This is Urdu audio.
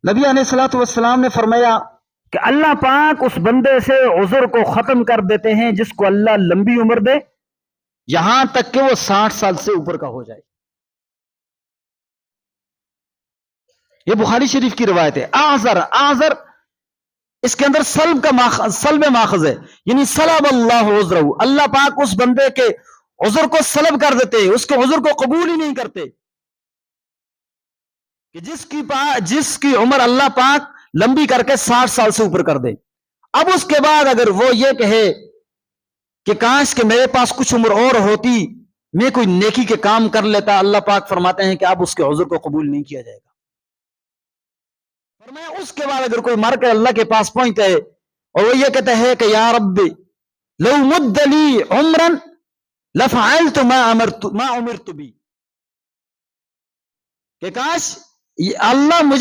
نبی علیہ الصلوۃ والسلام نے فرمایا کہ اللہ پاک اس بندے سے عذر کو ختم کر دیتے ہیں جس کو اللہ لمبی عمر دے، یہاں تک کہ وہ 60 سال سے اوپر کا ہو جائے. یہ بخاری شریف کی روایت ہے. اعذر اس کے اندر سلب ماخذ ہے، یعنی سلب اللہ عذرہ، اللہ پاک اس بندے کے عذر کو سلب کر دیتے، اس کے عذر کو قبول ہی نہیں کرتے، کہ جس کی عمر اللہ پاک لمبی کر کے 60 سال سے اوپر کر دے. اب اس کے بعد اگر وہ یہ کہے کہ کاش کہ میرے پاس کچھ عمر اور ہوتی، میں کوئی نیکی کے کام کر لیتا، اللہ پاک فرماتے ہیں کہ اب اس کے عذر کو قبول نہیں کیا جائے گا. فرمایا اس کے بعد اگر کوئی مر کے اللہ کے پاس پہنچتا ہے اور وہ یہ کہتا ہے کہ یا رب لو مد لی عمرا لفعلت ما امرت بی، کہ کاش اللہ مجھے